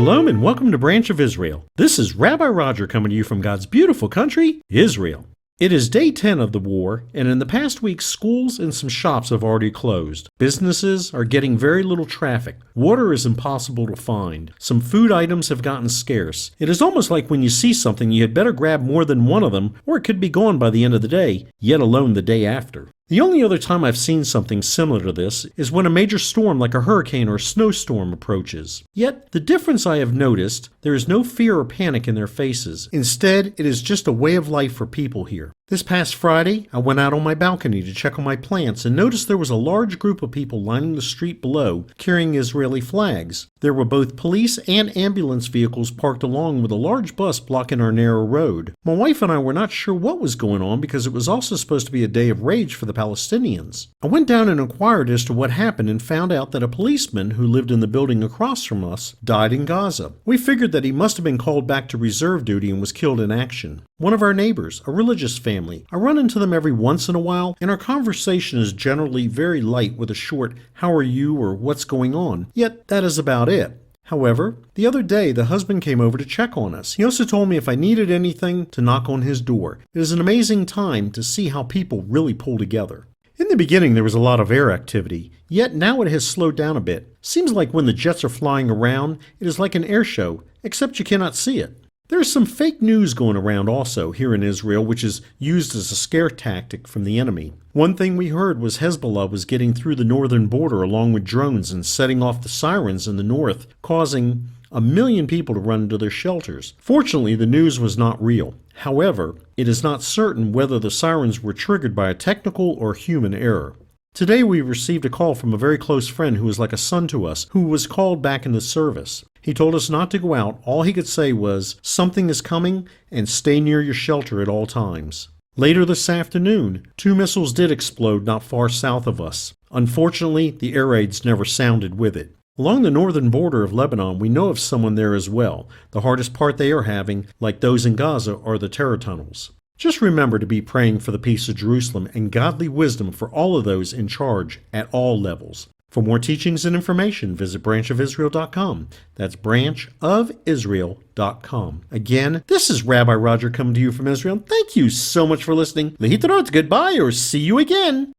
Shalom and welcome to Branch of Israel. This is Rabbi Roger coming to you from God's beautiful country, Israel. It is day 10 of the war, and in the past week, schools and some shops have already closed. Businesses are getting very little traffic. Water is impossible to find. Some food items have gotten scarce. It is almost like when you see something, you had better grab more than one of them, or it could be gone by the end of the day, yet alone the day after. The only other time I've seen something similar to this is when a major storm like a hurricane or a snowstorm approaches. Yet, the difference I have noticed, there is no fear or panic in their faces. Instead, it is just a way of life for people here. This past Friday, I went out on my balcony to check on my plants and noticed there was a large group of people lining the street below carrying Israeli flags. There were both police and ambulance vehicles parked along with a large bus blocking our narrow road. My wife and I were not sure what was going on because it was also supposed to be a day of rage for the Palestinians. I went down and inquired as to what happened and found out that a policeman who lived in the building across from us died in Gaza. We figured that he must have been called back to reserve duty and was killed in action. One of our neighbors, a religious family, I run into them every once in a while, and our conversation is generally very light with a short, "How are you?" or "What's going on?" Yet that is about it. However, the other day the husband came over to check on us. He also told me if I needed anything to knock on his door. It is an amazing time to see how people really pull together. In the beginning there was a lot of air activity, yet now it has slowed down a bit. Seems like when the jets are flying around, it is like an air show, except you cannot see it. There is some fake news going around also here in Israel, which is used as a scare tactic from the enemy. One thing we heard was Hezbollah was getting through the northern border along with drones and setting off the sirens in the north, causing 1 million people to run into their shelters. Fortunately, the news was not real. However, it is not certain whether the sirens were triggered by a technical or human error. Today we received a call from a very close friend who was like a son to us, who was called back into service. He told us not to go out. All he could say was, "Something is coming, and stay near your shelter at all times." Later this afternoon, 2 missiles did explode not far south of us. Unfortunately, the air raids never sounded with it. Along the northern border of Lebanon, we know of someone there as well. The hardest part they are having, like those in Gaza, are the terror tunnels. Just remember to be praying for the peace of Jerusalem and godly wisdom for all of those in charge at all levels. For more teachings and information, visit branchofisrael.com. That's branchofisrael.com. Again, this is Rabbi Roger coming to you from Israel. Thank you so much for listening. Lehitarot, goodbye, or see you again.